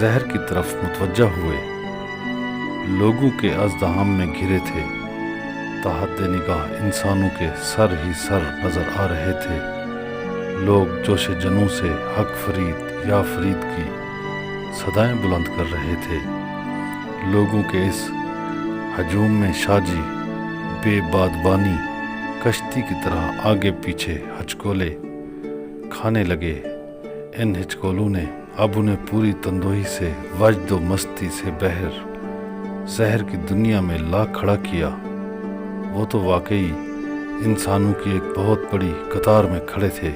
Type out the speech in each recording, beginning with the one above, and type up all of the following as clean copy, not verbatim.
زہر کی طرف متوجہ ہوئے۔ لوگوں کے ازدحام میں گھرے تھے، تحت نگاہ انسانوں کے سر ہی سر نظر آ رہے تھے۔ لوگ جوش جنوں سے حق فرید یا فرید کی صدائیں بلند کر رہے تھے۔ لوگوں کے اس ہجوم میں شاہ جی بے بادبانی کشتی کی طرح آگے پیچھے ہچکولے کھانے لگے۔ ان ہچکولوں نے اب انہیں پوری تندوہی سے وجد و مستی سے بہر زہر کی دنیا میں لا کھڑا کیا۔ وہ تو واقعی انسانوں کی ایک بہت بڑی قطار میں کھڑے تھے۔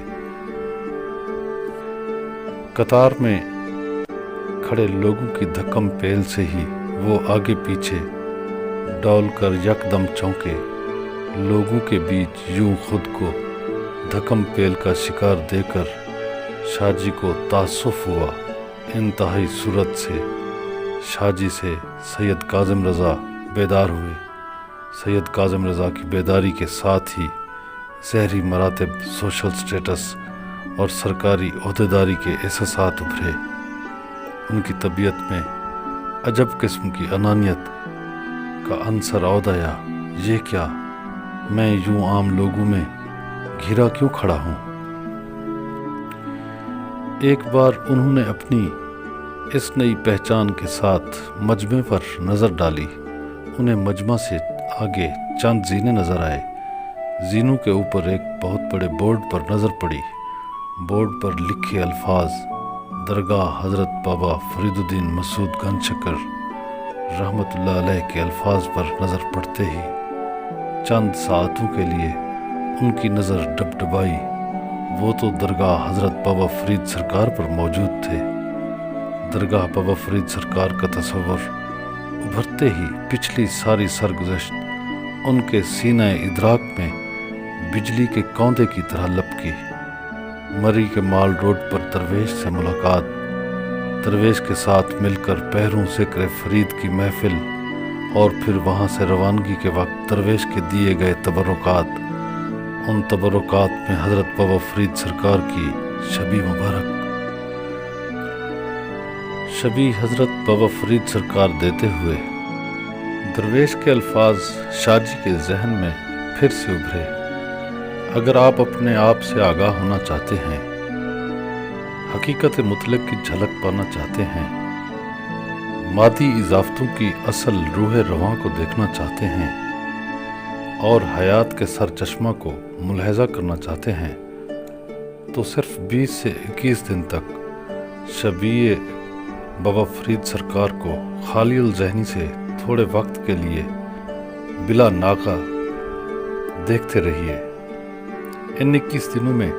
قطار میں کھڑے لوگوں کی دھکم پیل سے ہی وہ آگے پیچھے ڈول کر یکدم چونکے۔ لوگوں کے بیچ یوں خود کو دھکم پیل کا شکار دے کر شاہ جی کو تاسف ہوا۔ انتہائی صورت سے شاہ جی سے سید کاظم رضا بیدار ہوئے۔ سید کاظم رضا کی بیداری کے ساتھ ہی زہری مراتب، سوشل سٹیٹس اور سرکاری عہدیداری کے احساسات ابھرے۔ ان کی طبیعت میں عجب قسم کی انانیت کا عنصر عود آیا۔ یہ کیا، میں یوں عام لوگوں میں گھرا کیوں کھڑا ہوں؟ ایک بار انہوں نے اپنی اس نئی پہچان کے ساتھ مجمع پر نظر ڈالی۔ انہیں مجمع سے آگے چند زینے نظر آئے۔ زینوں کے اوپر ایک بہت بڑے بورڈ پر نظر پڑی۔ بورڈ پر لکھے الفاظ درگاہ حضرت بابا فرید الدین مسعود گنج شکر رحمۃ اللہ علیہ کے الفاظ پر نظر پڑتے ہی چند ساعتوں کے لیے ان کی نظر ڈبڈبائی۔ وہ تو درگاہ حضرت بابا فرید سرکار پر موجود تھے۔ درگاہ بابا فرید سرکار کا تصور ابھرتے ہی پچھلی ساری سرگزشت ان کے سینہ ادراک میں بجلی کے کوندے کی طرح لپکی۔ مری کے مال روڈ پر درویش سے ملاقات، درویش کے ساتھ مل کر پہروں ذکر فرید کی محفل، اور پھر وہاں سے روانگی کے وقت درویش کے دیے گئے تبرکات۔ ان تبرکات میں حضرت بابا فرید سرکار کی شبی مبارک، شبی حضرت بابا فرید سرکار دیتے ہوئے درویش کے الفاظ شاہ جی کے ذہن میں پھر سے ابھرے۔ اگر آپ اپنے آپ سے آگاہ ہونا چاہتے ہیں، حقیقت مطلق کی جھلک پانا چاہتے ہیں، مادی اضافتوں کی اصل روح رواں کو دیکھنا چاہتے ہیں، اور حیات کے سر چشمہ کو ملاحظہ کرنا چاہتے ہیں، تو صرف 20 سے 21 دن تک شبیہ بابا فرید سرکار کو خالی الذہنی سے تھوڑے وقت کے لیے بلا ناغہ دیکھتے رہیے۔ ان 21 دنوں میں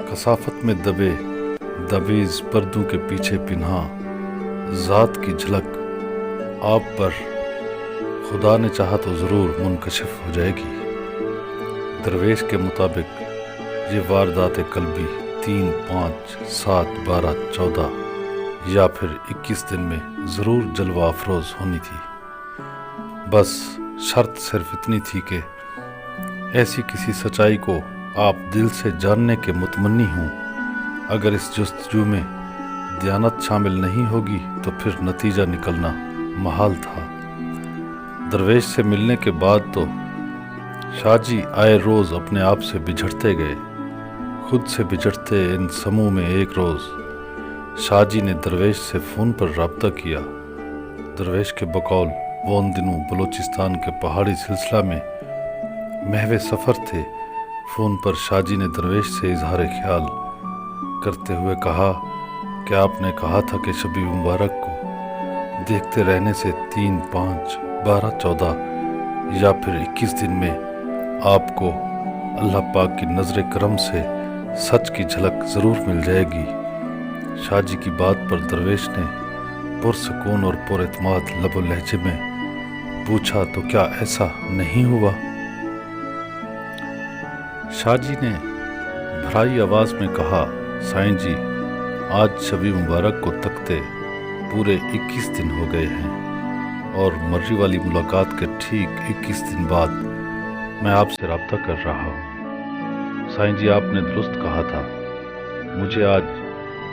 کثافت میں دبے دویز پردوں کے پیچھے پنہاں ذات کی جھلک آپ پر خدا نے چاہا تو ضرور منکشف ہو جائے گی۔ درویش کے مطابق یہ واردات قلبی 3، 5، 7، 12، 14 یا پھر 21 دن میں ضرور جلوہ افروز ہونی تھی۔ بس شرط صرف اتنی تھی کہ ایسی کسی سچائی کو آپ دل سے جاننے کے متمنی ہوں۔ اگر اس جستجو میں دیانت شامل نہیں ہوگی تو پھر نتیجہ نکلنا محال تھا۔ درویش سے ملنے کے بعد تو شاہ جی آئے روز اپنے آپ سے بجھڑتے گئے۔ خود سے بجھڑتے ان سموں میں ایک روز شاہ جی نے درویش سے فون پر رابطہ کیا۔ درویش کے بقول وہ ان دنوں بلوچستان کے پہاڑی سلسلہ میں محو سفر تھے۔ فون پر شاہ جی نے درویش سے اظہار خیال کرتے ہوئے کہا کہ آپ نے کہا تھا کہ شبی مبارک کو دیکھتے رہنے سے 3، 5، 12، 14 یا پھر 21 دن میں آپ کو اللہ پاک کی نظر کرم سے سچ کی جھلک ضرور مل جائے گی۔ شاہ جی کی بات پر درویش نے پرسکون اور پر اعتماد لب و لہجے میں پوچھا تو کیا ایسا نہیں ہوا؟ شاہ جی نے بھرائی آواز میں کہا، سائیں جی آج شبی مبارک کو تکتے پورے 21 دن ہو گئے ہیں، اور مرری والی ملاقات کے ٹھیک 21 دن بعد میں آپ سے رابطہ کر رہا ہوں۔ سائیں جی آپ نے درست کہا تھا، مجھے آج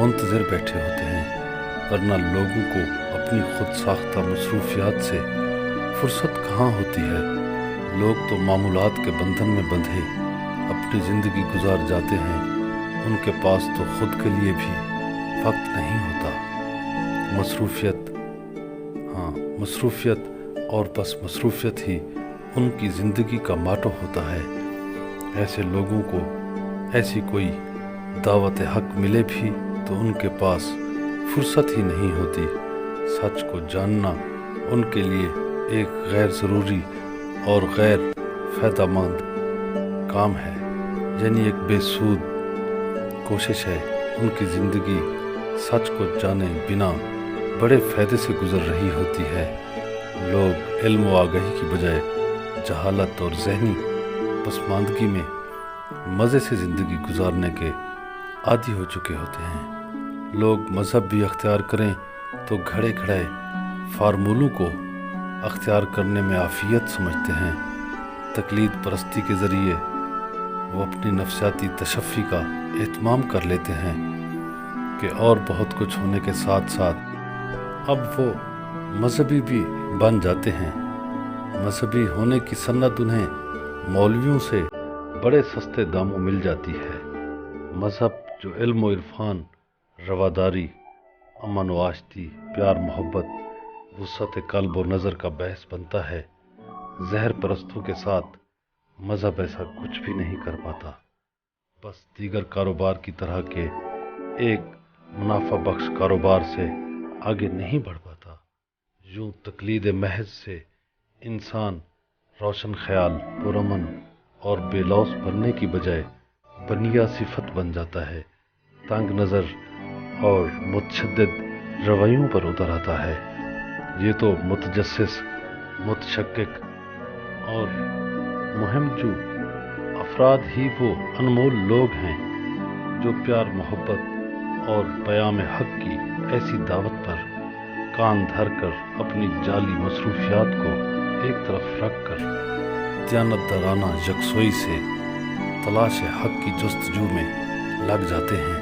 منتظر بیٹھے ہوتے ہیں، ورنہ لوگوں کو اپنی خود ساختہ مصروفیات سے فرصت کہاں ہوتی ہے۔ لوگ تو معمولات کے بندھن میں بندھے اپنی زندگی گزار جاتے ہیں، ان کے پاس تو خود کے لیے بھی وقت نہیں ہوتا۔ مصروفیت اور بس مصروفیت ہی ان کی زندگی کا ماٹو ہوتا ہے۔ ایسے لوگوں کو ایسی کوئی دعوت حق ملے بھی تو ان کے پاس فرصت ہی نہیں ہوتی۔ سچ کو جاننا ان کے لیے ایک غیر ضروری اور غیر فائدہ مند کام ہے، یعنی ایک بے سود کوشش ہے۔ ان کی زندگی سچ کو جانے بنا بڑے فائدے سے گزر رہی ہوتی ہے۔ لوگ علم و آگاہی کی بجائے جہالت اور ذہنی پسماندگی میں مزے سے زندگی گزارنے کے عادی ہو چکے ہوتے ہیں۔ لوگ مذہب بھی اختیار کریں تو گھڑے گھڑے فارمولوں کو اختیار کرنے میں عافیت سمجھتے ہیں۔ تقلید پرستی کے ذریعے وہ اپنی نفسیاتی تشفی کا اہتمام کر لیتے ہیں کہ اور بہت کچھ ہونے کے ساتھ ساتھ اب وہ مذہبی بھی بن جاتے ہیں۔ مذہبی ہونے کی سند انہیں مولویوں سے بڑے سستے داموں مل جاتی ہے۔ مذہب جو علم و عرفان، رواداری، امن و آشتی، پیار محبت، وسعت قلب و نظر کا باعث بنتا ہے، زہر پرستوں کے ساتھ مذہب ایسا کچھ بھی نہیں کر پاتا۔ بس دیگر کاروبار کی طرح کے ایک منافع بخش کاروبار سے آگے نہیں بڑھ پاتا۔ یوں تقلید محض سے انسان روشن خیال، پرامن اور بے لوث بننے کی بجائے بنیا صفت بن جاتا ہے، تنگ نظر اور متشدد رویوں پر اتر آتا ہے۔ یہ تو متجسس، متشکک اور مہم جو افراد ہی وہ انمول لوگ ہیں جو پیار محبت اور پیام حق کی ایسی دعوت پر کان دھر کر اپنی جعلی مصروفیات کو ایک طرف رکھ کر دیانتدارانہ یکسوئی سے تلاش حق کی جستجو میں لگ جاتے ہیں۔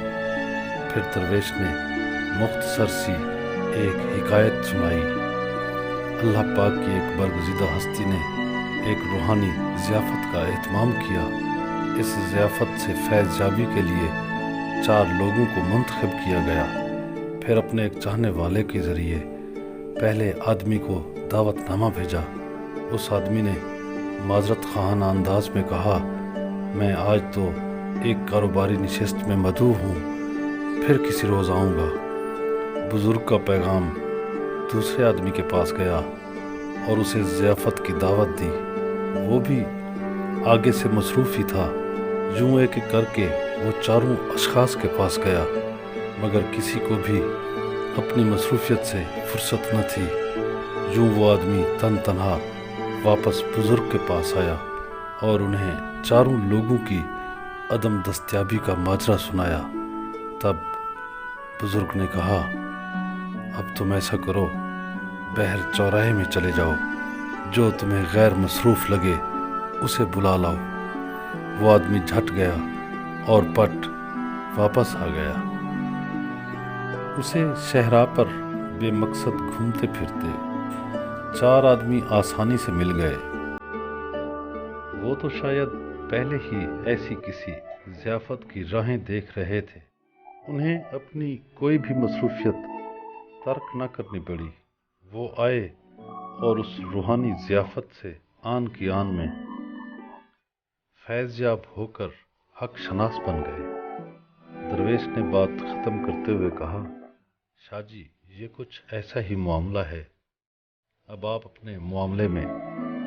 پھر درویش نے مختصر سی ایک حکایت سنائی۔ اللہ پاک کی ایک برگزیدہ ہستی نے ایک روحانی ضیافت کا اہتمام کیا۔ اس ضیافت سے فیض یابی کے لیے 4 لوگوں کو منتخب کیا گیا۔ پھر اپنے ایک چاہنے والے کے ذریعے پہلے آدمی کو دعوت نامہ بھیجا۔ اس آدمی نے معذرت خواہانہ انداز میں کہا، میں آج تو ایک کاروباری نشست میں مدعو ہوں، پھر کسی روز آؤں گا۔ بزرگ کا پیغام دوسرے آدمی کے پاس گیا اور اسے ضیافت کی دعوت دی۔ وہ بھی آگے سے مصروف ہی تھا۔ یوں ایک ایک کر کے وہ 4 اشخاص کے پاس گیا، مگر کسی کو بھی اپنی مصروفیت سے فرصت نہ تھی۔ یوں وہ آدمی تن تنہا واپس بزرگ کے پاس آیا اور انہیں 4 لوگوں کی عدم دستیابی کا ماجرا سنایا۔ تب بزرگ نے کہا، اب تم ایسا کرو، بہر چوراہے میں چلے جاؤ، جو تمہیں غیر مصروف لگے اسے بلا لاؤ۔ وہ آدمی جھٹ گیا اور پٹ واپس آ گیا۔ اسے شہرا پر بے مقصد گھومتے پھرتے 4 آدمی آسانی سے مل گئے۔ وہ تو شاید پہلے ہی ایسی کسی ضیافت کی راہیں دیکھ رہے تھے۔ انہیں اپنی کوئی بھی مصروفیت ترک نہ کرنی پڑی۔ وہ آئے اور اس روحانی ضیافت سے آن کی آن میں فیض یاب ہو کر حق شناس بن گئے۔ درویش نے بات ختم کرتے ہوئے کہا، شاہ جی، یہ کچھ ایسا ہی معاملہ ہے، اب آپ اپنے معاملے میں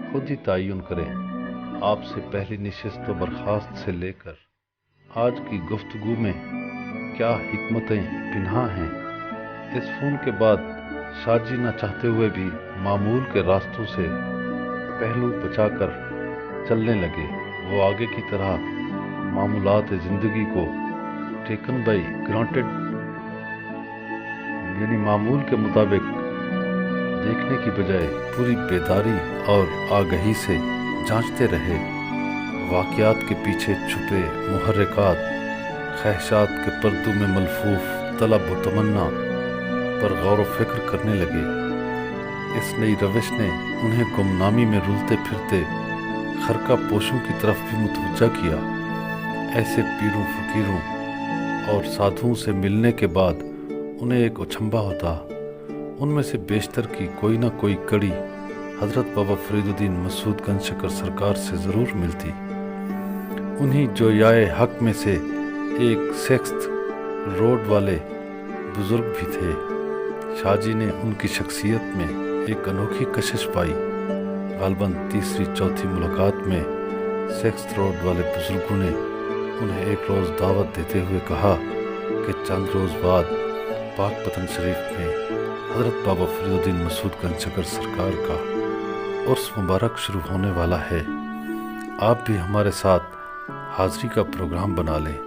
خود ہی تعین کریں۔ آپ سے پہلی نشست و برخاست سے لے کر آج کی گفتگو میں کیا حکمتیں پنہاں ہیں۔ اس فون کے بعد شاہ جی نہ چاہتے ہوئے بھی معمول کے راستوں سے پہلو بچا کر چلنے لگے۔ وہ آگے کی طرح معمولات زندگی کو ٹیکن بائی گرانٹڈ، یعنی معمول کے مطابق دیکھنے کی بجائے پوری بیداری اور آگہی سے جانچتے رہے۔ واقعات کے پیچھے چھپے محرکات، خواہشات کے پردوں میں ملفوف طلب و تمنا پر غور و فکر کرنے لگے۔ اس نئی روش نے انہیں گمنامی میں رلتے پھرتے خرقہ پوشوں کی طرف بھی متوجہ کیا۔ ایسے پیروں فقیروں اور سادھوؤں سے ملنے کے بعد انہیں ایک اچنبھا ہوتا، ان میں سے بیشتر کی کوئی نہ کوئی کڑی حضرت بابا فرید الدین مسعود گنج شکر سرکار سے ضرور ملتی۔ انہی جویائے حق میں سے ایک سیکستھ روڈ والے بزرگ بھی تھے۔ شاہ جی نے ان کی شخصیت میں ایک انوکھی کشش پائی۔ غالباً تیسری چوتھی ملاقات میں سیکستھ روڈ والے بزرگوں نے انہیں ایک روز دعوت دیتے ہوئے کہا کہ چند روز بعد پاک پتن شریف میں حضرت بابا فرید الدین مسعود گنج شکر سرکار کا عرس مبارک شروع ہونے والا ہے، آپ بھی ہمارے ساتھ حاضری کا پروگرام بنا لیں۔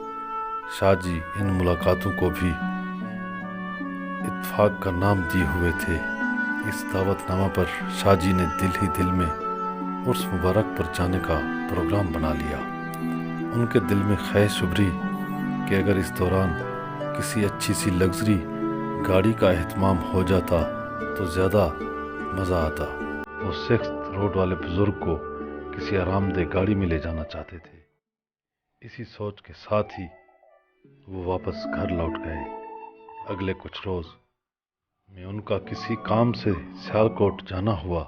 شاہ جی ان ملاقاتوں کو بھی اتفاق کا نام دیے ہوئے تھے۔ اس دعوت نامہ پر شاہ جی نے دل ہی دل میں عرس مبارک پر جانے کا پروگرام بنا لیا۔ ان کے دل میں خواہش ابھری کہ اگر اس دوران کسی اچھی سی لگژری گاڑی کا اہتمام ہو جاتا تو زیادہ مزہ آتا۔ وہ سیکستھ روڈ والے بزرگ کو کسی آرام دہ گاڑی میں لے جانا چاہتے تھے۔ اسی سوچ کے ساتھ ہی وہ واپس گھر لوٹ گئے۔ اگلے کچھ روز میں ان کا کسی کام سے سیالکوٹ جانا ہوا۔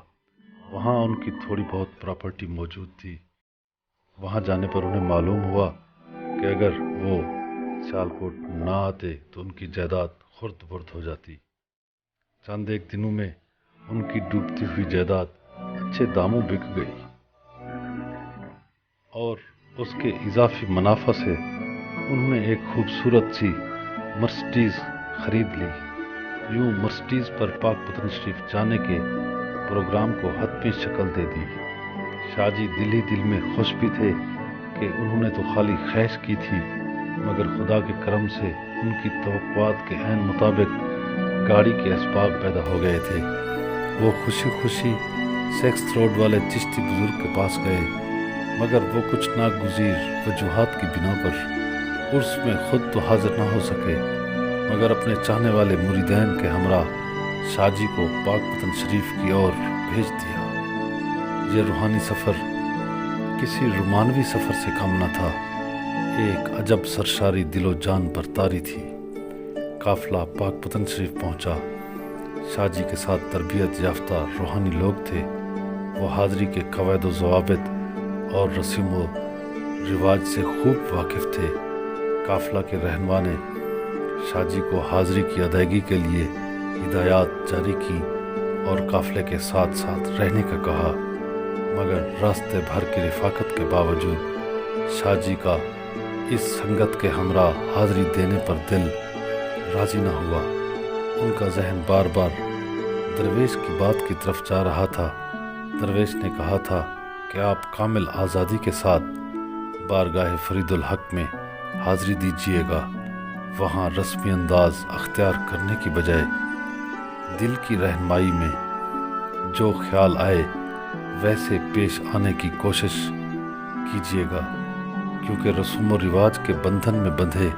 وہاں ان کی تھوڑی بہت پراپرٹی موجود تھی۔ وہاں جانے پر انہیں معلوم ہوا کہ اگر وہ سیالکوٹ نہ آتے تو ان کی جائیداد خرد برد ہو جاتی۔ چند ایک دنوں میں ان کی ڈوبتی ہوئی جائیداد اچھے داموں بک گئی اور اس کے اضافی منافع سے انہوں نے ایک خوبصورت سی مرسڈیز خرید لی۔ یوں مرسڈیز پر پاک پتن شریف جانے کے پروگرام کو حتمی شکل دے دی۔ شاہ جی دل ہی دل میں خوش بھی تھے کہ انہوں نے تو خالی خواہش کی تھی، مگر خدا کے کرم سے ان کی توقعات کے عین مطابق گاڑی کے اسباب پیدا ہو گئے تھے۔ وہ خوشی خوشی سیکستھ روڈ والے چشتی بزرگ کے پاس گئے، مگر وہ کچھ ناگزیر وجوہات کی بنا پر عرس میں خود تو حاضر نہ ہو سکے، مگر اپنے چاہنے والے مریدین کے ہمراہ شاہ جی کو پاک پتن شریف کی اور بھیج دیا۔ یہ روحانی سفر کسی رومانوی سفر سے کم نہ تھا، ایک عجب سرشاری دل و جان پر طاری تھی۔ قافلہ پاک پتن شریف پہنچا۔ شاہ جی کے ساتھ تربیت یافتہ روحانی لوگ تھے۔ وہ حاضری کے قواعد و ضوابط اور رسم و رواج سے خوب واقف تھے۔ قافلہ کے رہنما نے شاہ جی کو حاضری کی ادائیگی کے لیے ہدایات جاری کی اور قافلے کے ساتھ ساتھ رہنے کا کہا، مگر راستے بھر کی رفاقت کے باوجود شاہ جی کا اس سنگت کے ہمراہ حاضری دینے پر دل راضی نہ ہوا۔ ان کا ذہن بار بار درویش کی بات کی طرف جا رہا تھا۔ درویش نے کہا تھا کہ آپ کامل آزادی کے ساتھ بارگاہ فرید الحق میں حاضری دیجیے گا، وہاں رسمی انداز اختیار کرنے کی بجائے دل کی رہنمائی میں جو خیال آئے ویسے پیش آنے کی کوشش کیجیے گا، کیونکہ رسوم و رواج کے بندھن میں بندھے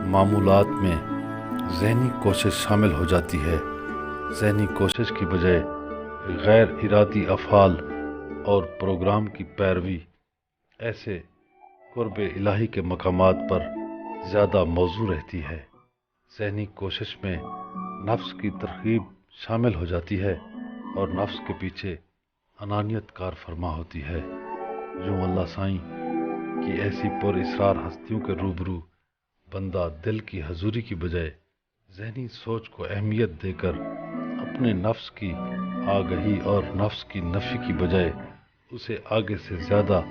معمولات میں ذہنی کوشش شامل ہو جاتی ہے۔ ذہنی کوشش کی بجائے غیر ارادی افعال اور پروگرام کی پیروی ایسے قرب الہی کے مقامات پر زیادہ موزوں رہتی ہے۔ ذہنی کوشش میں نفس کی ترغیب شامل ہو جاتی ہے اور نفس کے پیچھے انانیت کار فرما ہوتی ہے۔ یوں اللہ سائیں کی ایسی پر اسرار ہستیوں کے روبرو بندہ دل کی حضوری کی بجائے ذہنی سوچ کو اہمیت دے کر اپنے نفس کی آگہی اور نفس کی نفی کی بجائے اسے آگے سے زیادہ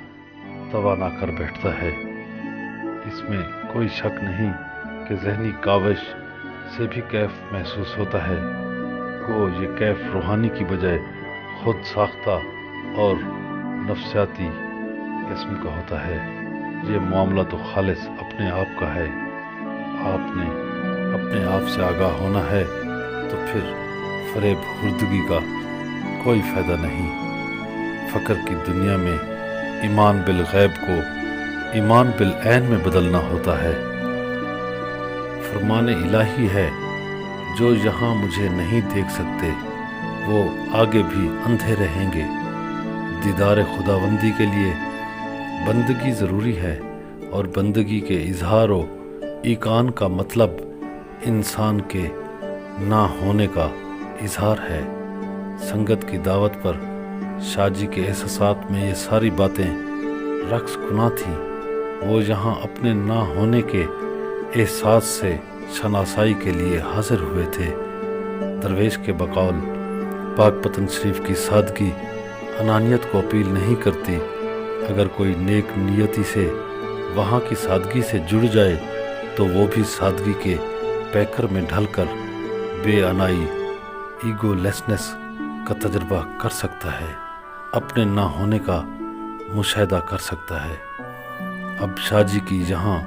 توانا کر بیٹھتا ہے۔ اس میں کوئی شک نہیں کہ ذہنی کاوش سے بھی کیف محسوس ہوتا ہے، گو یہ کیف روحانی کی بجائے خود ساختہ اور نفسیاتی قسم کا ہوتا ہے۔ یہ معاملہ تو خالص اپنے آپ کا ہے۔ آپ نے اپنے آپ سے آگاہ ہونا ہے تو پھر فریب خوردگی کا کوئی فائدہ نہیں۔ فقر کی دنیا میں ایمان بالغیب کو ایمان بالعین میں بدلنا ہوتا ہے۔ فرمان الہی ہے، جو یہاں مجھے نہیں دیکھ سکتے وہ آگے بھی اندھے رہیں گے۔ دیدار خداوندی کے لیے بندگی ضروری ہے، اور بندگی کے اظہار و ایقان کا مطلب انسان کے نہ ہونے کا اظہار ہے۔ سنگت کی دعوت پر شاہ جی کے احساسات میں یہ ساری باتیں رقص کناں تھیں۔ وہ یہاں اپنے نہ ہونے کے احساس سے شناسائی کے لیے حاضر ہوئے تھے۔ درویش کے بقول پاک پتن شریف کی سادگی انانیت کو اپیل نہیں کرتی۔ اگر کوئی نیک نیتی سے وہاں کی سادگی سے جڑ جائے تو وہ بھی سادگی کے پیکر میں ڈھل کر بے انائی، ایگو لیسنس کا تجربہ کر سکتا ہے، اپنے نہ ہونے کا مشاہدہ کر سکتا ہے۔ اب شاہ جی کی یہاں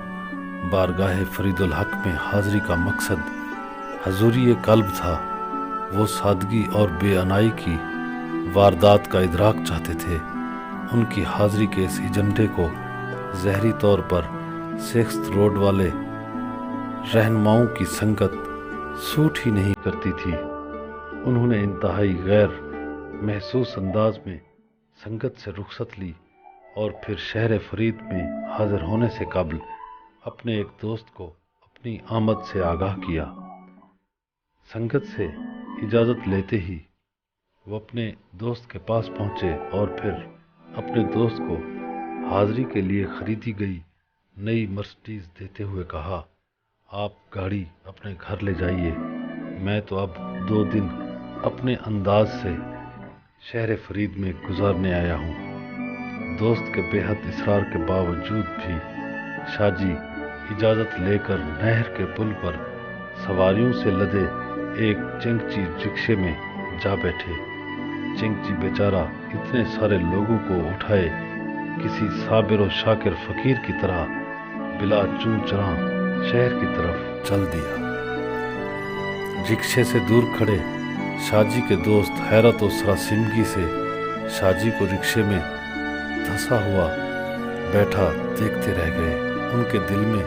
بارگاہ فرید الحق میں حاضری کا مقصد حضوری قلب تھا۔ وہ سادگی اور بے انائی کی واردات کا ادراک چاہتے تھے۔ ان کی حاضری کے اس ایجنڈے کو ظاہری طور پر سیکستھ روڈ والے رہنماؤں کی سنگت سوٹ ہی نہیں کرتی تھی۔ انہوں نے انتہائی غیر محسوس انداز میں سنگت سے رخصت لی اور پھر شہر فرید میں حاضر ہونے سے قبل اپنے ایک دوست کو اپنی آمد سے آگاہ کیا۔ سنگت سے اجازت لیتے ہی وہ اپنے دوست کے پاس پہنچے اور پھر اپنے دوست کو حاضری کے لیے خریدی گئی نئی مرسڈیز دیتے ہوئے کہا، آپ گاڑی اپنے گھر لے جائیے، میں تو اب 2 دن اپنے انداز سے شہر فرید میں گزارنے آیا ہوں۔ دوست کے بے حد اصرار کے باوجود بھی شاہ جی اجازت لے کر نہر کے پل پر سواریوں سے لدے ایک چنگچی رکشے میں جا بیٹھے۔ چنگچی بیچارہ اتنے سارے لوگوں کو اٹھائے کسی صابر و شاکر فقیر کی طرح بلا چوں چراں شہر کی طرف چل دیا۔ رکشے سے دور کھڑے شاہ جی کے دوست حیرت و سراسیمگی سے شاہ جی کو رکشے میں دھسا ہوا بیٹھا دیکھتے رہ گئے۔ ان کے دل میں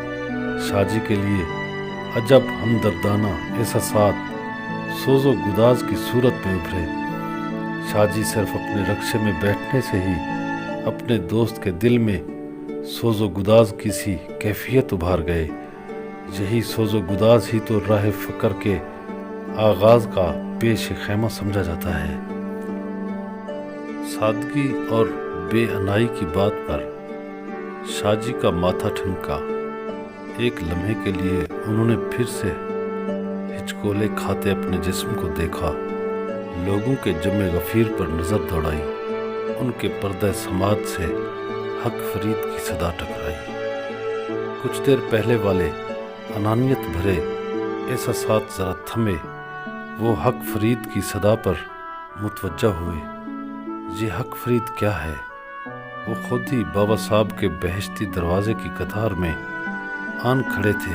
شاہ جی کے لیے عجب ہمدردانہ احساسات سوز و گداز کی صورت میں ابھرے۔ شاہ جی صرف اپنے رکشے میں بیٹھنے سے ہی اپنے دوست کے دل میں سوز و گداز کی سی کیفیت ابھار گئے۔ یہی سوز و گداز ہی تو راہ فقر کے آغاز کا پیش خیمہ سمجھا جاتا ہے۔ سادگی اور بے انائی کی بات پر شاہ جی کا ماتھا ٹھنکا۔ ایک لمحے کے لیے انہوں نے پھر سے ہچکولے کھاتے اپنے جسم کو دیکھا۔ لوگوں کے جمع غفیر پر نظر دوڑائی۔ ان کے پردہ سماعت سے حق فرید کی صدا ٹکرائی۔ کچھ دیر پہلے والے انانیت بھرے احساسات ذرا تھمے۔ وہ حق فرید کی صدا پر متوجہ ہوئے۔ یہ حق فرید کیا ہے؟ وہ خود ہی بابا صاحب کے بہشتی دروازے کی قطار میں آن کھڑے تھے۔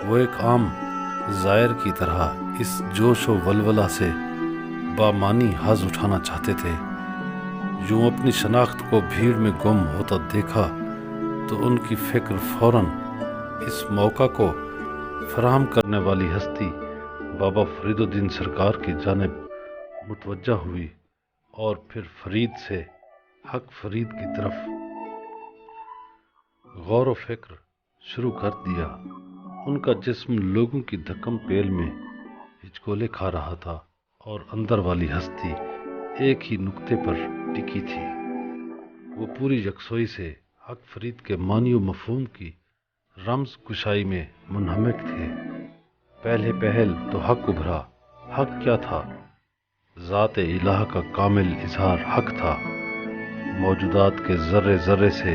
وہ ایک عام زائر کی طرح اس جوش و ولولہ سے بامانی حظ اٹھانا چاہتے تھے۔ یوں اپنی شناخت کو بھیڑ میں گم ہوتا دیکھا تو ان کی فکر فوراً اس موقع کو فراہم کرنے والی ہستی بابا فرید الدین سرکار کی جانب متوجہ ہوئی اور پھر فرید سے حق فرید کی طرف غور و فکر شروع کر دیا۔ ان کا جسم لوگوں کی دھکم پیل میں ہچکولے کھا رہا تھا اور اندر والی ہستی ایک ہی نقطے پر ٹکی تھی۔ وہ پوری یکسوئی سے حق فرید کے معنی و مفہوم کی رمز کشائی میں منہمک تھے۔ پہلے پہل تو حق ابھرا۔ حق کیا تھا؟ ذات الہ کا کامل اظہار حق تھا۔ موجودات کے ذرے ذرے سے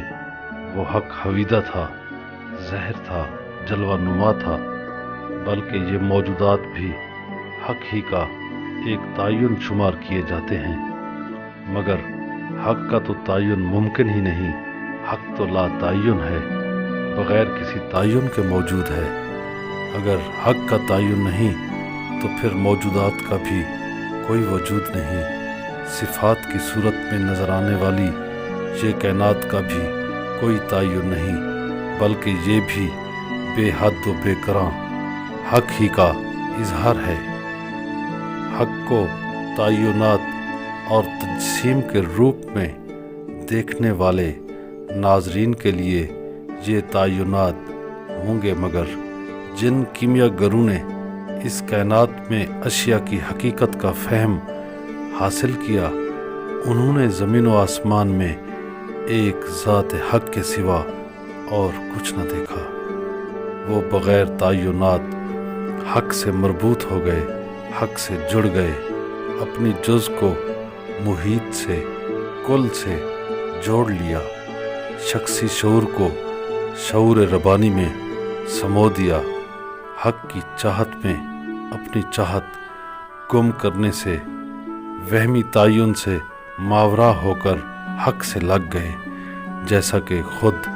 وہ حق حویدہ تھا، ظاہر تھا، جلوہ نما تھا، بلکہ یہ موجودات بھی حق ہی کا ایک تعین شمار کیے جاتے ہیں۔ مگر حق کا تو تعین ممکن ہی نہیں۔ حق تو لا تعین ہے، بغیر کسی تعین کے موجود ہے۔ اگر حق کا تعین نہیں تو پھر موجودات کا بھی کوئی وجود نہیں۔ صفات کی صورت میں نظر آنے والی یہ کائنات کا بھی کوئی تعین نہیں، بلکہ یہ بھی بے حد و بے کراں حق ہی کا اظہار ہے۔ حق کو تعینات اور تجسیم کے روپ میں دیکھنے والے ناظرین کے لیے یہ تعینات ہوں گے، مگر جن کیمیا گروں نے اس کائنات میں اشیاء کی حقیقت کا فہم حاصل کیا، انہوں نے زمین و آسمان میں ایک ذات حق کے سوا اور کچھ نہ دیکھا۔ وہ بغیر تعینات حق سے مربوط ہو گئے، حق سے جڑ گئے، اپنی جز کو محیط سے، کل سے جوڑ لیا، شخصی شعور کو شعور ربانی میں سمو دیا، حق کی چاہت میں اپنی چاہت گم کرنے سے، وہمی تعین سے ماورا ہو کر حق سے لگ گئے، جیسا کہ خود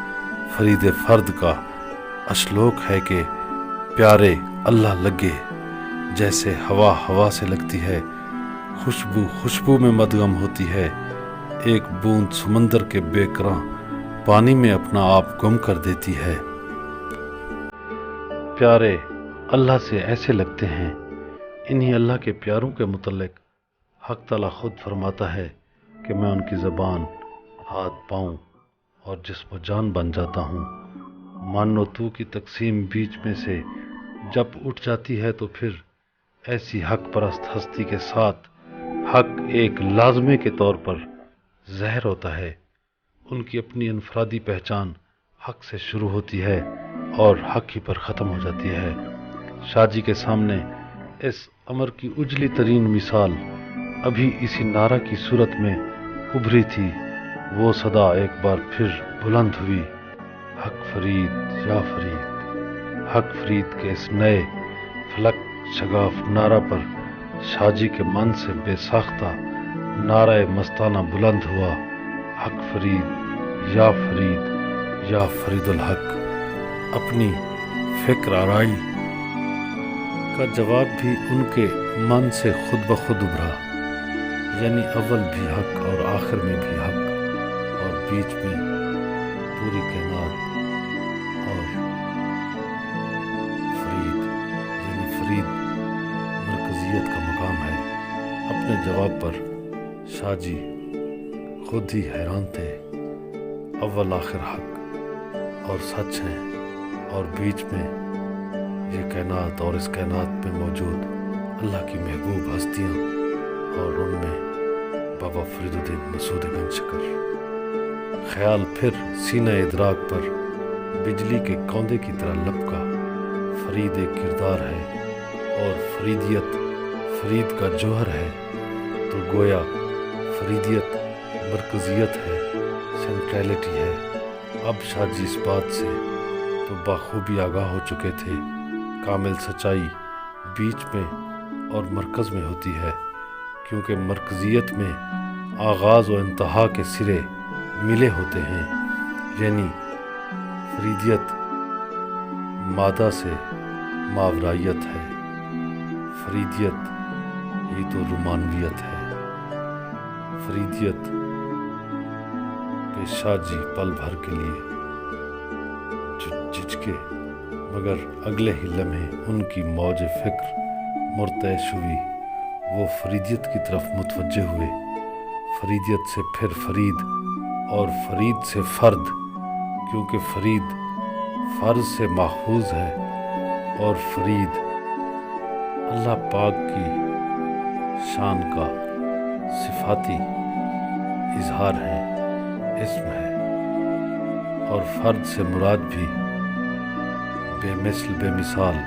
فرید فرد کا اشلوک ہے کہ پیارے اللہ لگے، جیسے ہوا ہوا سے لگتی ہے، خوشبو خوشبو میں مدغم ہوتی ہے، ایک بوند سمندر کے بے کراں پانی میں اپنا آپ گم کر دیتی ہے۔ پیارے اللہ سے ایسے لگتے ہیں۔ انہی اللہ کے پیاروں کے متعلق حق تعالیٰ خود فرماتا ہے کہ میں ان کی زبان، ہاتھ، پاؤں اور جسم و جان بن جاتا ہوں۔ من و تو کی تقسیم بیچ میں سے جب اٹھ جاتی ہے تو پھر ایسی حق پرست ہستی کے ساتھ حق ایک لازمے کے طور پر ظاہر ہوتا ہے۔ ان کی اپنی انفرادی پہچان حق سے شروع ہوتی ہے اور حق ہی پر ختم ہو جاتی ہے۔ شاہ جی کے سامنے اس امر کی اجلی ترین مثال ابھی اسی نعرہ کی صورت میں ابھری تھی۔ وہ صدا ایک بار پھر بلند ہوئی، حق فرید یا فرید۔ حق فرید کے اس نئے فلک شگاف نعرہ پر شاہ جی کے من سے بے ساختہ نعرہ مستانہ بلند ہوا، حق فرید یا فرید یا فرید الحق۔ اپنی فکر آرائی کا جواب بھی ان کے من سے خود بخود ابھرا، یعنی اول بھی حق اور آخر میں بھی حق اور بیچ میں پوری کائنات اور فرید، یعنی فرید مرکزیت کا مقام ہے۔ اپنے جواب پر شاہ جی خود ہی حیران تھے۔ اول آخر حق اور سچ ہے اور بیچ میں یہ کائنات اور اس کائنات میں موجود اللہ کی محبوب ہستیاں اور ان میں بابا فرید الدین مسعود گنج شکر۔ خیال پھر سینہ ادراک پر بجلی کے کوندے کی طرح لپکا۔ فرید ایک کردار ہے اور فریدیت فرید کا جوہر ہے، تو گویا فریدیت مرکزیت ہے، سینٹریلٹی ہے۔ اب شاہ جی اس بات سے تو بخوبی آگاہ ہو چکے تھے، کامل سچائی بیچ میں اور مرکز میں ہوتی ہے، کیونکہ مرکزیت میں آغاز و انتہا کے سرے ملے ہوتے ہیں، یعنی فریدیت مادہ سے ماورائیت ہے، فریدیت ہی تو رومانویت ہے۔ فریدیت پہ شاہ جی پل بھر کے لیے جھجکے، مگر اگلے ہی لمحے ان کی موج فکر مرتعش ہوئی۔ وہ فریدیت کی طرف متوجہ ہوئے، فریدیت سے پھر فرید اور فرید سے فرد، کیونکہ فرید فرض سے ماخوذ ہے اور فرید اللہ پاک کی شان کا صفاتی اظہار ہے، اسم ہے، اور فرد سے مراد بھی بے مثل بے مثال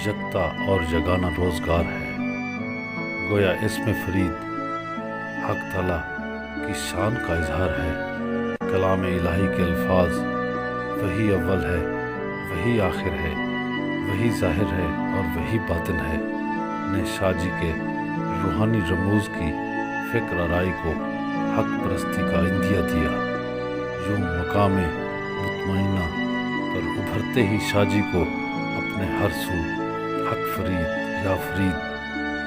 یکتا اور یگانہ روزگار ہے۔ گویا اسم فرید حق تعالیٰ کی شان کا اظہار ہے۔ کلام الہی کے الفاظ وہی اول ہے، وہی آخر ہے، وہی ظاہر ہے اور وہی باطن ہے، نے شاہ جی کے روحانی رموز کی فکر آرائی کو حق پرستی کا اندیا دیا۔ یوں مقام مطمئنہ پر ابھرتے ہی شاہ جی کو اپنے ہر سو حق فرید یا فرید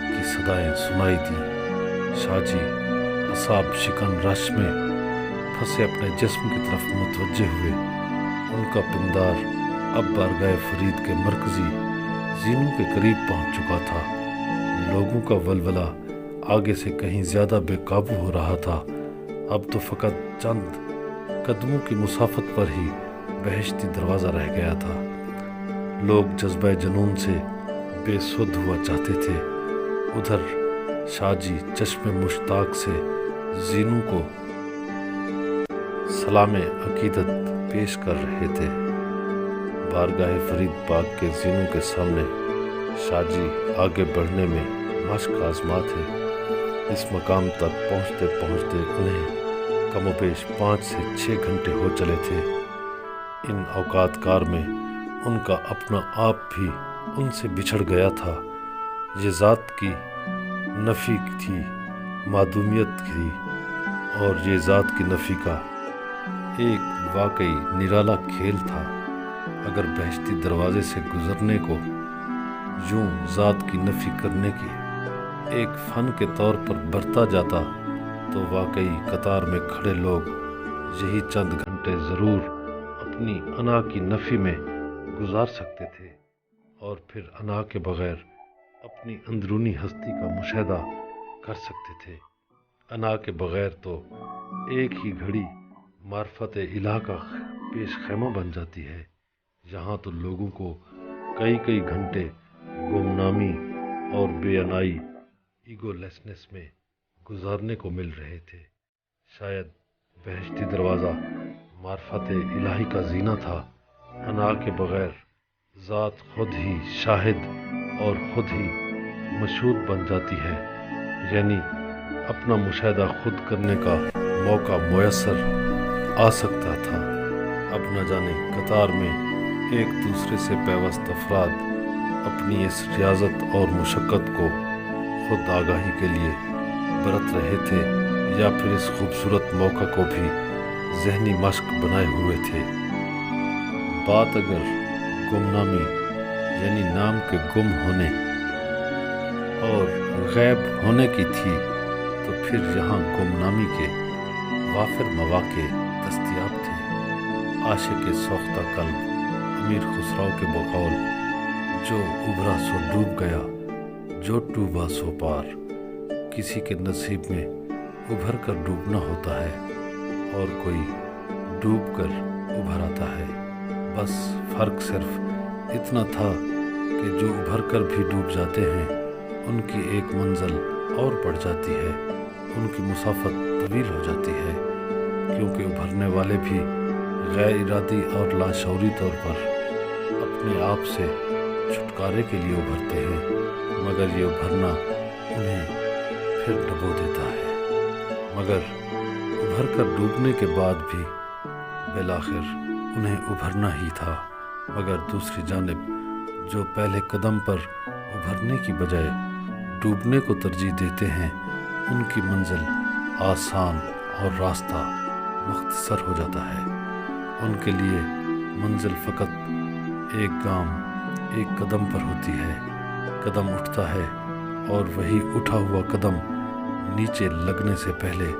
کی صدائیں سنائی دی۔ شاہ جی اعصاب شکن رش میں پھنسے اپنے جسم کی طرف متوجہ ہوئے۔ ان کا پندار اب بارگاہ فرید کے مرکزی زینو کے قریب پہنچ چکا تھا۔ لوگوں کا ولولہ آگے سے کہیں زیادہ بے قابو ہو رہا تھا۔ اب تو فقط چند قدموں کی مسافت پر ہی بہشتی دروازہ رہ گیا تھا۔ لوگ جذبہ جنون سے بے سدھ ہوا چاہتے تھے۔ ادھر شاہ جی چشم مشتاق سے زینو کو سلام عقیدت پیش کر رہے تھے۔ بارگاہ فرید پاک کے زینو کے سامنے شاہ جی آگے بڑھنے میں مشق آزما تھے۔ اس مقام تک پہنچتے پہنچتے انہیں کم و بیش 5 سے 6 گھنٹے ہو چلے تھے۔ ان اوقات کار میں ان کا اپنا آپ بھی ان سے بچھڑ گیا تھا۔ یہ ذات کی نفی تھی، معدومیت تھی، اور یہ ذات کی نفی کا ایک واقعی نرالا کھیل تھا۔ اگر بہشتی دروازے سے گزرنے کو یوں ذات کی نفی کرنے کی ایک فن کے طور پر برتا جاتا تو واقعی قطار میں کھڑے لوگ یہی چند گھنٹے ضرور اپنی انا کی نفی میں گزار سکتے تھے، اور پھر انا کے بغیر اپنی اندرونی ہستی کا مشاہدہ کر سکتے تھے۔ انا کے بغیر تو ایک ہی گھڑی معرفت الہ کا پیش خیمہ بن جاتی ہے۔ یہاں تو لوگوں کو کئی گھنٹے گمنامی اور بے انائی ایگو لیسنس میں گزارنے کو مل رہے تھے۔ شاید بہشتی دروازہ معرفت الہی کا زینہ تھا۔ انا کے بغیر ذات خود ہی شاہد اور خود ہی مشہود بن جاتی ہے، یعنی اپنا مشاہدہ خود کرنے کا موقع میسر آ سکتا تھا۔ اب نہ جانے قطار میں ایک دوسرے سے پیوست افراد اپنی اس ریاضت اور مشقت کو خود آگاہی کے لیے برت رہے تھے یا پھر اس خوبصورت موقع کو بھی ذہنی مشق بنائے ہوئے تھے۔ بات اگر گمنامی یعنی نام کے گم ہونے اور غیب ہونے کی تھی تو پھر یہاں گمنامی کے وافر مواقع دستیاب تھے۔ عاشق سوختہ قلب امیر خسرو کے بقول جو ابھرا سو ڈوب گیا، جو ڈوبا سو پار۔ کسی کے نصیب میں ابھر کر ڈوبنا ہوتا ہے اور کوئی ڈوب کر ابھر آتا ہے۔ بس فرق صرف اتنا تھا کہ جو ابھر کر بھی ڈوب جاتے ہیں ان کی ایک منزل اور بڑھ جاتی ہے، ان کی مسافت طویل ہو جاتی ہے، کیونکہ ابھرنے والے بھی غیر ارادی اور لاشعوری طور پر اپنے آپ سے چھٹکارے کے لیے ابھرتے ہیں، مگر یہ ابھرنا انہیں پھر ڈبو دیتا ہے۔ مگر ابھر کر ڈوبنے کے بعد بھی بالآخر انہیں ابھرنا ہی تھا۔ مگر دوسری جانب جو پہلے قدم پر ابھرنے کی بجائے ڈوبنے کو ترجیح دیتے ہیں ان کی منزل آسان اور راستہ مختصر ہو جاتا ہے۔ ان کے لیے منزل فقط ایک گام ایک قدم پر ہوتی ہے۔ قدم اٹھتا ہے اور وہی اٹھا ہوا قدم نیچے لگنے سے پہلے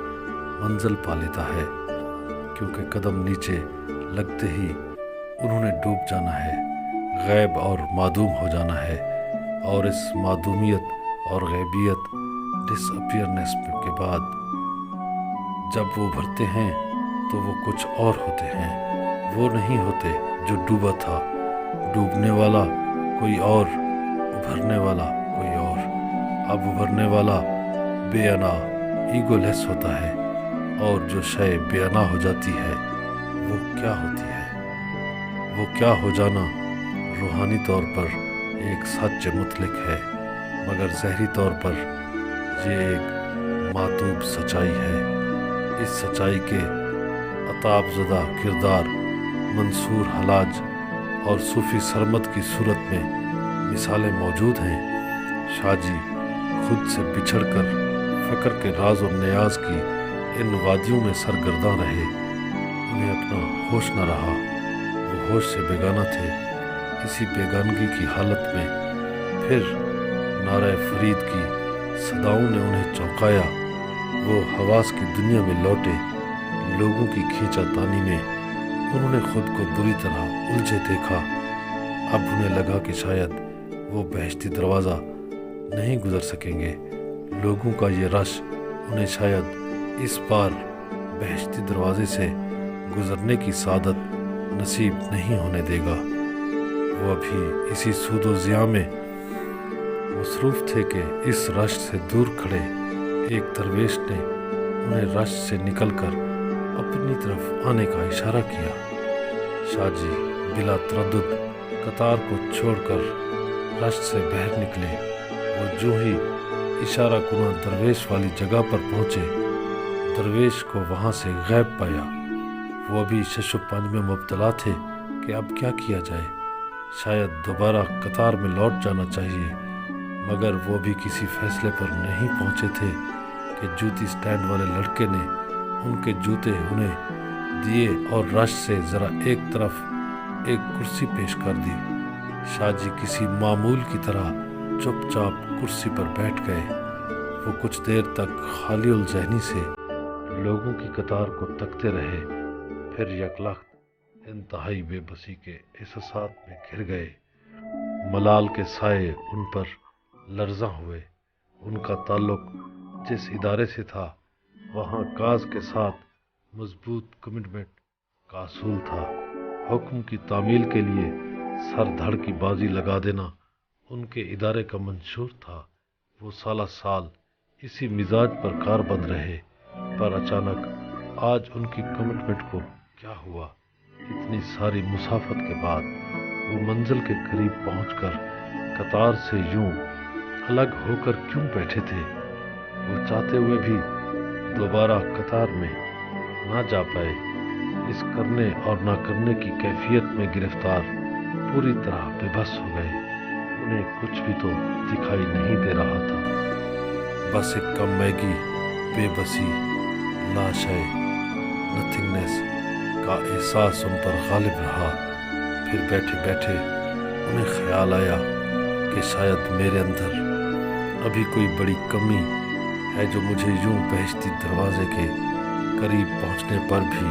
منزل پا لیتا ہے، کیونکہ قدم نیچے لگتے ہی انہوں نے ڈوب جانا ہے، غیب اور معدوم ہو جانا ہے، اور اس معدومیت اور غیبیت ڈس اپیئرنس کے بعد جب وہ ابھرتے ہیں تو وہ کچھ اور ہوتے ہیں۔ وہ نہیں ہوتے جو ڈوبا تھا، ڈوبنے والا کوئی اور، ابھرنے والا کوئی اور۔ اب ابھرنے والا بے انا ایگو لیس ہوتا ہے، اور جو شے بے انا ہو جاتی ہے وہ کیا ہوتی ہے؟ وہ کیا ہو جانا روحانی طور پر ایک سچ مطلق ہے، مگر ظاہری طور پر یہ ایک معتوب سچائی ہے۔ اس سچائی کے عتاب زدہ کردار منصور حلاج اور صوفی سرمد کی صورت میں مثالیں موجود ہیں۔ شاہ جی خود سے بچھڑ کر فقر کے راز و نیاز کی ان وادیوں میں سرگرداں رہے۔ انہیں اپنا ہوش نہ رہا، وہ ہوش سے بیگانہ تھے۔ اسی بیگانگی کی حالت میں پھر نعرہ فرید کی صداؤں نے انہیں چونکایا۔ وہ حواس کی دنیا میں لوٹے۔ لوگوں کی کھینچا تانی میں انہوں نے خود کو بری طرح الجھے دیکھا۔ اب انہیں لگا کہ شاید وہ بہشتی دروازہ نہیں گزر سکیں گے۔ لوگوں کا یہ رش انہیں شاید اس بار بہشتی دروازے سے گزرنے کی سعادت نصیب نہیں ہونے دے گا۔ وہ ابھی اسی سود و ضیاع میں مصروف تھے کہ اس رش سے دور کھڑے ایک درویش نے انہیں رش سے نکل کر اپنی طرف آنے کا اشارہ کیا۔ شاہ جی بلا تردد قطار کو چھوڑ کر رش سے باہر نکلے۔ وہ جو ہی اشارہ کناں درویش والی جگہ پر پہنچے، درویش کو وہاں سے غائب پایا۔ وہ ابھی شش و پنج میں مبتلا تھے کہ اب کیا کیا جائے۔ شاید دوبارہ قطار میں لوٹ جانا چاہیے، مگر وہ بھی کسی فیصلے پر نہیں پہنچے تھے کہ جوتی سٹینڈ والے لڑکے نے ان کے جوتے انہیں دیے اور رش سے ذرا ایک طرف ایک کرسی پیش کر دی۔ شاہ جی کسی معمول کی طرح چپ چاپ کرسی پر بیٹھ گئے۔ وہ کچھ دیر تک خالی الذہنی سے لوگوں کی قطار کو تکتے رہے، پھر یکلخت انتہائی بے بسی کے احساسات میں گر گئے۔ ملال کے سائے ان پر لرزاں ہوئے۔ ان کا تعلق جس ادارے سے تھا وہاں کاز کے ساتھ مضبوط کمٹمنٹ کا اصول تھا۔ حکم کی تعمیل کے لیے سر دھڑ کی بازی لگا دینا ان کے ادارے کا منشور تھا۔ وہ سالہ سال اسی مزاج پر کار بند رہے، پر اچانک آج ان کی کمٹمنٹ کو کیا ہوا؟ اتنی ساری مسافت کے بعد وہ منزل کے قریب پہنچ کر قطار سے یوں الگ ہو کر کیوں بیٹھے تھے؟ وہ چاہتے ہوئے بھی دوبارہ قطار میں نہ جا پائے۔ اس کرنے اور نہ کرنے کی کیفیت میں گرفتار پوری طرح بے بس ہو گئے۔ انہیں کچھ بھی تو دکھائی نہیں دے رہا تھا، بس ایک کم میگی، بے بسی، لاشے، نتھنگنیس کا احساس ان پر غالب رہا۔ پھر بیٹھے بیٹھے انہیں خیال آیا کہ شاید میرے اندر ابھی کوئی بڑی کمی ہے جو مجھے یوں بہشتی دروازے کے قریب پہنچنے پر بھی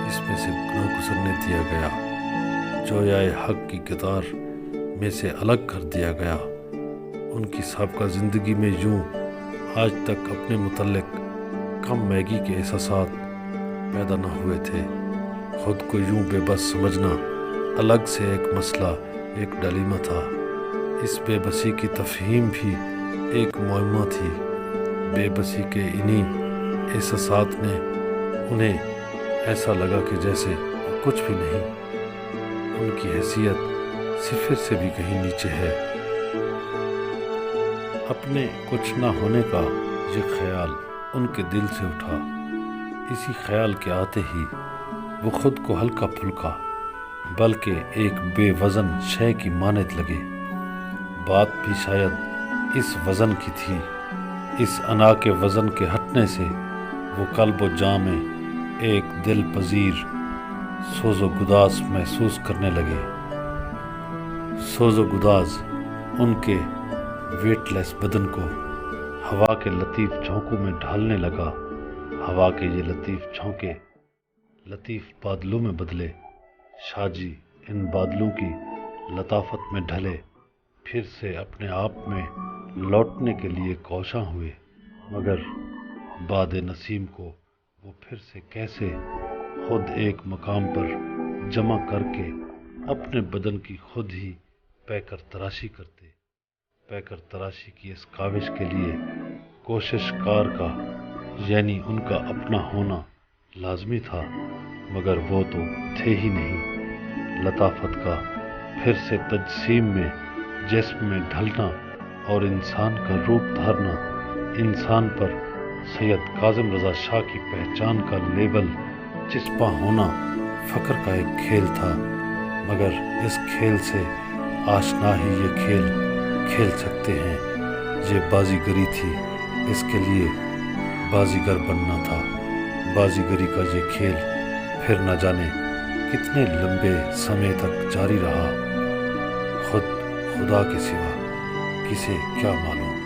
اس میں سے نہ گزرنے دیا گیا، جویائے حق کی قطار میں سے الگ کر دیا گیا۔ ان کی سابقہ زندگی میں یوں آج تک اپنے متعلق کم میگی کے احساسات پیدا نہ ہوئے تھے۔ خود کو یوں بے بس سمجھنا الگ سے ایک مسئلہ، ایک ڈلیما تھا۔ اس بے بسی کی تفہیم بھی ایک معمہ تھی۔ بے بسی کے انہی احساسات نے انہیں ایسا لگا کہ جیسے وہ کچھ بھی نہیں، ان کی حیثیت صفر سے بھی کہیں نیچے ہے۔ اپنے کچھ نہ ہونے کا یہ خیال ان کے دل سے اٹھا۔ اسی خیال کے آتے ہی وہ خود کو ہلکا پھلکا بلکہ ایک بے وزن شے کی مانند لگے۔ بات بھی شاید اس وزن کی تھی۔ اس انا کے وزن کے ہٹنے سے وہ قلب و جاں میں ایک دل پذیر سوز و گداز محسوس کرنے لگے۔ سوز و گداز ان کے ویٹ لیس بدن کو ہوا کے لطیف جھونکوں میں ڈھالنے لگا۔ ہوا کے یہ لطیف جھونکے لطیف بادلوں میں بدلے۔ شاہ جی ان بادلوں کی لطافت میں ڈھلے، پھر سے اپنے آپ میں لوٹنے کے لیے کوشاں ہوئے، مگر باد نسیم کو وہ پھر سے کیسے خود ایک مقام پر جمع کر کے اپنے بدن کی خود ہی پیکر تراشی کرتے۔ پیکر تراشی کی اس کاوش کے لیے کوشش کار کا یعنی ان کا اپنا ہونا لازمی تھا، مگر وہ تو تھے ہی نہیں۔ لطافت کا پھر سے تجسیم میں جسم میں ڈھلنا اور انسان کا روپ دھارنا، انسان پر سید کاظم رضا شاہ کی پہچان کا لیبل چسپاں ہونا فخر کا ایک کھیل تھا، مگر اس کھیل سے آشنا ہی یہ کھیل کھیل سکتے ہیں۔ یہ بازیگری تھی، اس کے لیے بازیگر بننا تھا۔ بازیگری کا یہ کھیل پھر نہ جانے کتنے لمبے سمے تک جاری رہا، خدا کے سوا کسے کیا معلوم۔